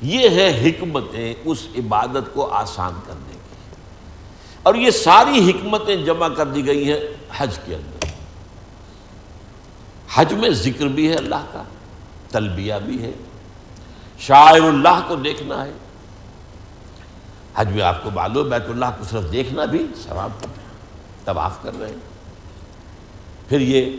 یہ ہے حکمتیں اس عبادت کو آسان کرنے کی، اور یہ ساری حکمتیں جمع کر دی گئی ہیں حج کے اندر۔ حج میں ذکر بھی ہے اللہ کا، تلبیہ بھی ہے، شاعر اللہ کو دیکھنا ہے۔ حج میں آپ کو معلوم بیت اللہ کو صرف دیکھنا بھی ثواب ہے، طواف کر رہے ہیں۔ پھر یہ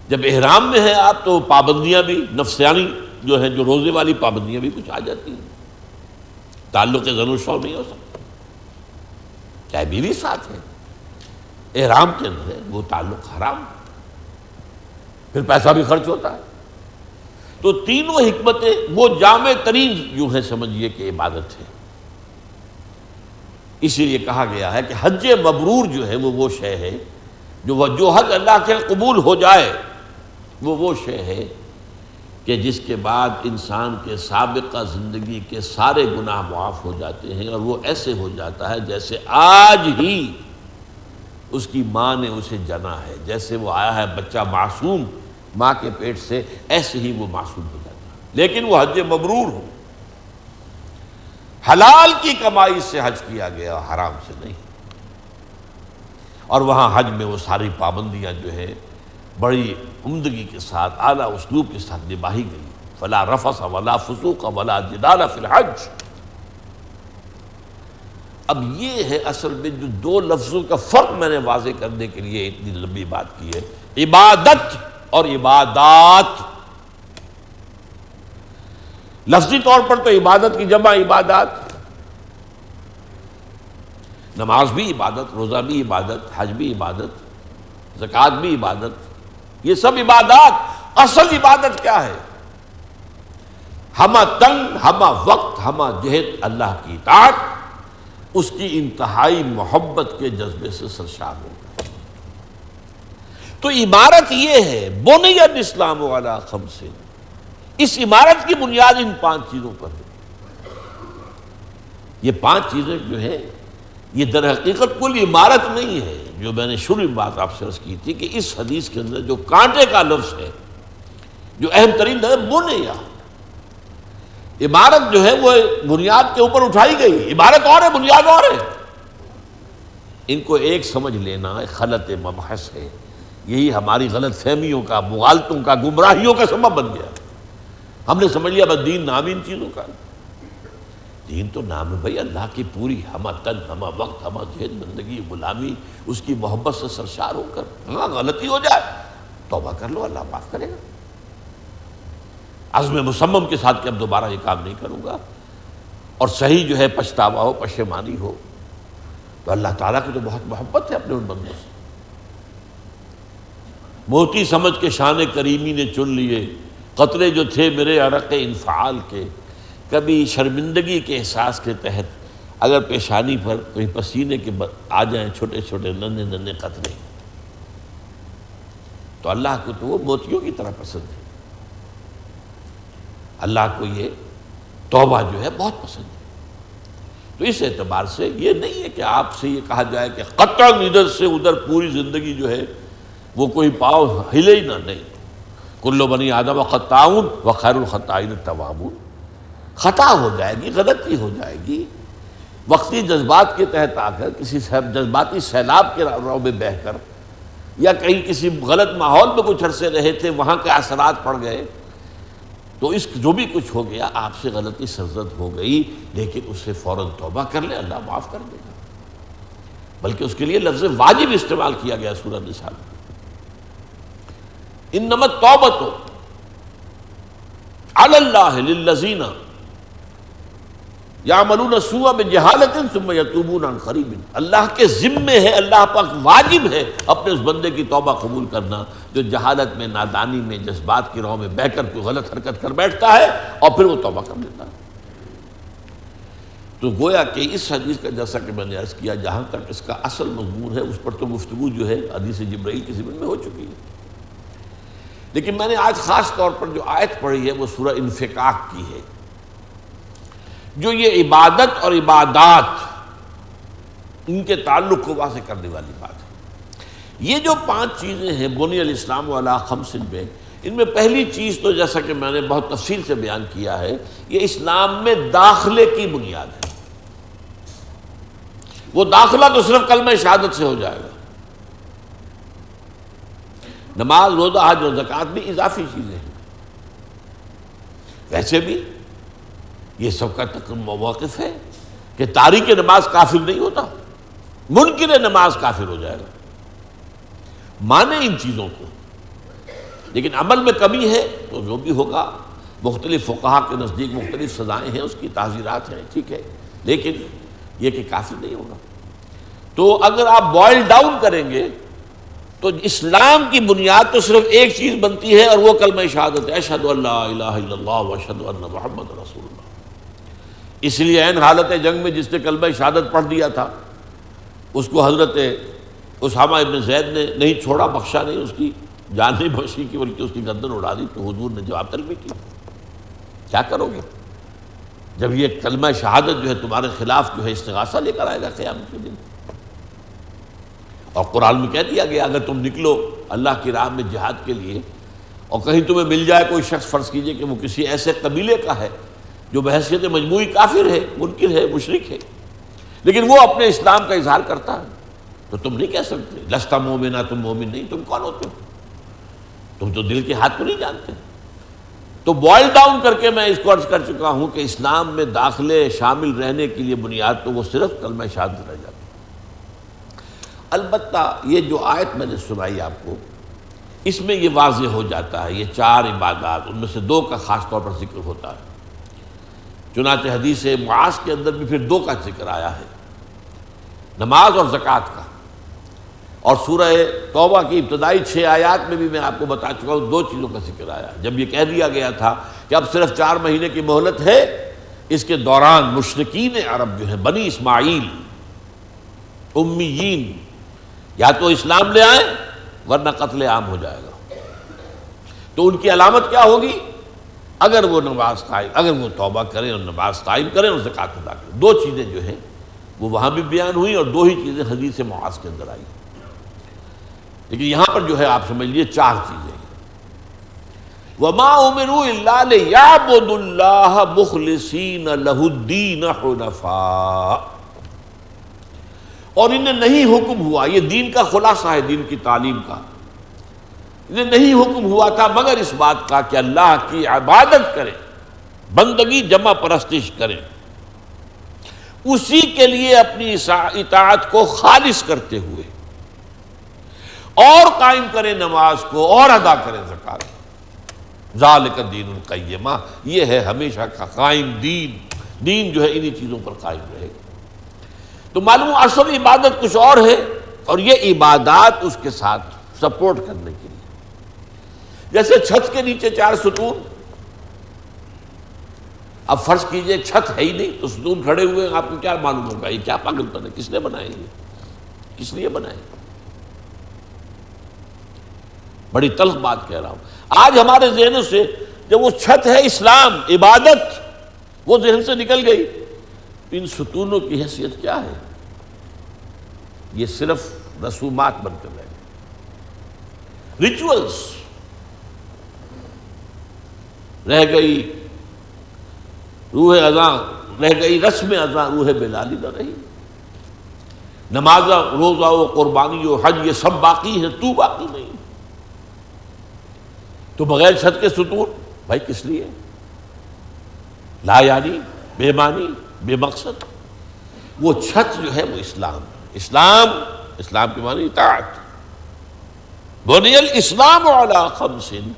جب احرام میں ہیں آپ تو پابندیاں بھی نفسیانی جو ہے، جو روزے والی پابندیاں بھی کچھ آ جاتی ہیں۔ تعلق زن و شو نہیں ہو سکتا، چاہے بیوی ساتھ ہے، احرام کے اندر ہے، وہ تعلق حرام، پھر پیسہ بھی خرچ ہوتا ہے۔ تو تینوں حکمتیں وہ جامع ترین جو ہے سمجھیے کہ عبادت ہے۔ اسی لیے کہا گیا ہے کہ حج مبرور جو ہے وہ شے ہے جو حج اللہ کے قبول ہو جائے، وہ شے ہے کہ جس کے بعد انسان کے سابقہ زندگی کے سارے گناہ معاف ہو جاتے ہیں، اور وہ ایسے ہو جاتا ہے جیسے آج ہی اس کی ماں نے اسے جنا ہے، جیسے وہ آیا ہے بچہ معصوم ماں کے پیٹ سے، ایسے ہی وہ معصوم ہو جاتا ہے۔ لیکن وہ حج مبرور ہو، حلال کی کمائی سے حج کیا گیا، حرام سے نہیں۔ اور وہاں حج میں وہ ساری پابندیاں جو ہے بڑی عمدگی کے ساتھ، اعلیٰ اسلوب کے ساتھ نباہی گئی۔ فلا رفث ولا فسوق ولا جدال فی الحج۔ اب یہ ہے اصل میں جو دو لفظوں کا فرق میں نے واضح کرنے کے لیے اتنی لمبی بات کی ہے، عبادت اور عبادات۔ لفظی طور پر تو عبادت کی جمع عبادات، نماز بھی عبادت، روزہ بھی عبادت، حج بھی عبادت، زکوٰۃ بھی عبادت، یہ سب عبادات۔ اصل عبادت کیا ہے؟ ہمہ تن، ہمہ وقت، ہمہ جہت اللہ کی اطاعت، اس کی انتہائی محبت کے جذبے سے سرشار ہوگا۔ تو عمارت یہ ہے، بنی الاسلام علی خمس، اس عمارت کی بنیاد ان 5 چیزوں پر ہے۔ یہ 5 چیزیں جو ہیں یہ در حقیقت کوئی عمارت نہیں ہے، جو میں نے شروع میں بات آپ سے عرض کی تھی کہ اس حدیث کے اندر جو کانٹے کا لفظ ہے، جو اہم ترین ہے، بنیا، عمارت جو ہے وہ بنیاد کے اوپر اٹھائی گئی، عمارت اور ہے بنیاد اور ہے۔ ان کو ایک سمجھ لینا خلط مبحث ہے، یہی ہماری غلط فہمیوں کا، مغالطوں کا، گمراہیوں کا سبب بن گیا۔ ہم نے سمجھ لیا بس دین نام ان چیزوں کا، دین تو نام ہے بھائی اللہ کی پوری ہمہ تن، ہمہ وقت، ہمہ جہد، بندگی، غلامی، اس کی محبت سے سرشار ہو کر۔ ہاں غلطی ہو جائے توبہ کر لو، اللہ معاف کرے گا، عزم مصمم کے ساتھ کہ اب دوبارہ یہ کام نہیں کروں گا، اور صحیح جو ہے پچھتاوا ہو، پشیمانی ہو، تو اللہ تعالیٰ کی تو بہت محبت ہے اپنے ان بندوں سے۔ موتی سمجھ کے شان کریمی نے چن لیے قطرے جو تھے میرے عرق انفعال کے، کبھی شرمندگی کے احساس کے تحت اگر پیشانی پر کوئی پسینے کے آ جائیں چھوٹے چھوٹے ننھے ننھے قطرے، تو اللہ کو تو وہ موتیوں کی طرح پسند ہے۔ اللہ کو یہ توبہ جو ہے بہت پسند ہے۔ تو اس اعتبار سے یہ نہیں ہے کہ آپ سے یہ کہا جائے کہ قطعاً ادھر سے ادھر پوری زندگی جو ہے وہ کوئی پاؤں ہلے ہی نہ، نہیں۔ کل بنی آدم خطاؤن وخیر الخطائین التوابون۔ خطا ہو جائے گی، غلطی ہو جائے گی، وقتی جذبات کے تحت آ کر، کسی جذباتی سیلاب کے رو میں بہہ کر، یا کہیں کسی غلط ماحول میں کچھ عرصے رہے تھے، وہاں کے اثرات پڑ گئے، تو اس جو بھی کچھ ہو گیا آپ سے غلطی سرزد ہو گئی، لیکن اس سے فوراً توبہ کر لے، اللہ معاف کر دے گا۔ بلکہ اس کے لیے لفظ واجب استعمال کیا گیا سورہ نساء میں، انما التوبۃ علی اللہ للذین یعملون السوء بجہالۃ ثم یتوبون عن قریب۔ اللہ کے ذمے ہے، اللہ پاک واجب ہے اپنے اس بندے کی توبہ قبول کرنا جو جہالت میں، نادانی میں، جذبات کی راہ میں بہ کر کوئی غلط حرکت کر بیٹھتا ہے اور پھر وہ توبہ کر لیتا ہے۔ تو گویا کہ اس حدیث کا جیسا کہ میں نے عرض کیا، جہاں تک اس کا اصل مضمون ہے اس پر تو گفتگو جو ہے حدیث جبرائیل کے ضمن میں ہو چکی ہے، لیکن میں نے آج خاص طور پر جو آیت پڑھی ہے وہ سورہ انفکاک کی ہے، جو یہ عبادت اور عبادات ان کے تعلق کو واضح کرنے والی بات ہے۔ یہ جو 5 چیزیں ہیں بنی الاسلام علی خمس میں، ان میں پہلی چیز تو جیسا کہ میں نے بہت تفصیل سے بیان کیا ہے، یہ اسلام میں داخلے کی بنیاد ہے۔ وہ داخلہ تو صرف کلمہ شہادت سے ہو جائے گا۔ نماز، روزہ، حج اور زکوٰۃ بھی اضافی چیزیں ہیں۔ ویسے بھی یہ سب کا موقف ہے کہ تارک نماز کافر نہیں ہوتا، منکر نماز کافر ہو جائے گا۔ مانے ان چیزوں کو، لیکن عمل میں کمی ہے تو جو بھی ہوگا، مختلف فقہا کے نزدیک مختلف سزائیں ہیں، اس کی تعزیرات ہیں، ٹھیک ہے، لیکن یہ کہ کافر نہیں ہوگا۔ تو اگر آپ بوائل ڈاؤن کریں گے تو اسلام کی بنیاد تو صرف ایک چیز بنتی ہے، اور وہ کلمہ شہادت ہے، اشہد ان لا الہ الا اللہ واشہد ان محمد رسول اللہ۔ اس لیے عین حالت جنگ میں جس نے کلمہ شہادت پڑھ دیا تھا، اس کو حضرت اسامہ ابن زید نے نہیں چھوڑا، بخشا نہیں، اس کی جان نہیں بخشی کی بلکہ اس کی گردن اڑا دی۔ تو حضور نے جواب طلبی کی، کیا کرو گے جب یہ کلمہ شہادت جو ہے تمہارے خلاف جو ہے استغاثہ لے کر آئے گا قیامت کے دن؟ اور قرآن میں کہہ دیا گیا، اگر تم نکلو اللہ کی راہ میں جہاد کے لیے اور کہیں تمہیں مل جائے کوئی شخص، فرض کیجئے کہ وہ کسی ایسے قبیلے کا ہے جو بحیثیت مجموعی کافر ہے، منکر ہے، مشرک ہے، لیکن وہ اپنے اسلام کا اظہار کرتا ہے، تو تم نہیں کہہ سکتے لست مومنا، تم مومن نہیں، تم کون ہوتے ہو؟ تم تو دل کے ہاتھ کو نہیں جانتے۔ تو بوائل ڈاؤن کر کے میں اس کو عرض کر چکا ہوں کہ اسلام میں داخلے شامل رہنے کے لیے بنیاد تو وہ صرف کلمہ شہادت رہ جاتی ہے۔ البتہ یہ جو آیت میں نے سنائی آپ کو، اس میں یہ واضح ہو جاتا ہے، یہ 4 عبادات، ان میں سے 2 کا خاص طور پر ذکر ہوتا ہے۔ چنانچہ حدیث معاذ کے اندر بھی پھر 2 کا ذکر آیا ہے، نماز اور زکوٰۃ کا۔ اور سورہ توبہ کی ابتدائی 6 آیات میں بھی میں آپ کو بتا چکا ہوں 2 چیزوں کا ذکر آیا۔ جب یہ کہہ دیا گیا تھا کہ اب صرف 4 مہینے کی مہلت ہے، اس کے دوران مشرکین عرب جو ہیں، بنی اسماعیل، امیین، یا تو اسلام لے آئیں ورنہ قتل عام ہو جائے گا۔ تو ان کی علامت کیا ہوگی؟ اگر وہ نماز قائم، اگر وہ توبہ کریں اور نماز قائم کریں اور زکوٰۃ ادا کریں۔ 2 چیزیں جو ہیں وہ وہاں بھی بیان ہوئی، اور 2 ہی چیزیں حدیث معاذ کے اندر آئی۔ لیکن یہاں پر جو ہے آپ سمجھ لیجیے 4 چیزیں ہیں۔ وَمَا أُمِرُوا إِلَّا لِيَعْبُدُوا اللَّهَ مُخْلِصِينَ لَهُ الدِّينَ حُنَفَاءَ۔ اور انہیں نہیں حکم ہوا، یہ دین کا خلاصہ ہے، دین کی تعلیم کا، انہیں نہیں حکم ہوا تھا مگر اس بات کا کہ اللہ کی عبادت کریں، بندگی جمع پرستش کریں، اسی کے لیے اپنی اطاعت کو خالص کرتے ہوئے، اور قائم کریں نماز کو، اور ادا کریں زکوٰۃ۔ ذالک الدین القیمہ، یہ ہے ہمیشہ کا قائم دین، دین جو ہے انہی چیزوں پر قائم رہے گا۔ تو معلوم اصل عبادت کچھ اور ہے، اور یہ عبادات اس کے ساتھ سپورٹ کرنے کے لیے، جیسے چھت کے نیچے 4 ستون۔ اب فرض کیجئے چھت ہے ہی نہیں تو ستون کھڑے ہوئے، آپ کو کیا معلوم ہوگا یہ کیا پاگل پن ہے، کس نے بنائے یہ، کس لیے بنائے؟ بڑی تلخ بات کہہ رہا ہوں۔ آج ہمارے ذہنوں سے جب وہ چھت ہے اسلام، عبادت، وہ ذہن سے نکل گئی، ان ستونوں کی حیثیت کیا ہے؟ یہ صرف رسومات بن کر رہ گئے، ریچولز رہ گئی، روح اذاں رہ گئی، رسم اذاں روح بلالی نہ رہی۔ نماز، روزہ و قربانی و حج یہ سب باقی ہیں، تو باقی نہیں۔ تو بغیر چھت کے ستون بھائی کس لیے؟ لا یعنی، بے معنی، بے مقصد۔ وہ چھت جو ہے وہ اسلام، اسلام کے معنی اطاعت۔ بنی الاسلام علی 5،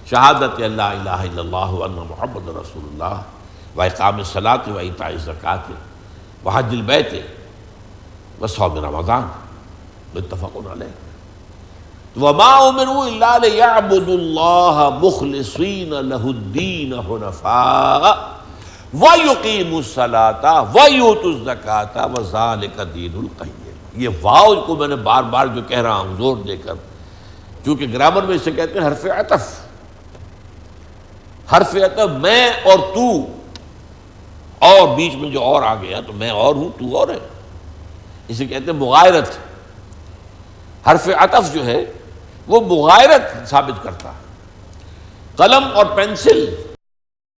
شہادت لا الہ الا اللہ وان محمد رسول اللہ، واقام الصلاۃ وایتاء الزکاۃ وحج البیت وصوم رمضان، متفق علیہ۔ وما امروا الا ليعبدوا الله مخلصین له الدین حنفاء وَيُقِيمُوا الصَّلَاةَ وَيُؤْتُوا الزَّكَاةَ وَذَلِكَ دِينُ الْقَيِّمَةِ۔ یہ واو کو میں نے بار بار جو کہہ رہا ہوں زور دے کر، چونکہ گرامر میں اسے کہتے ہیں حرف عطف۔ حرف عطف میں اور تو، اور بیچ میں جو اور آ گیا تو میں اور ہوں، تو اور ہے، اسے کہتے ہیں مغایرت۔ حرف عطف جو ہے وہ مغایرت ثابت کرتا ہے، قلم اور پینسل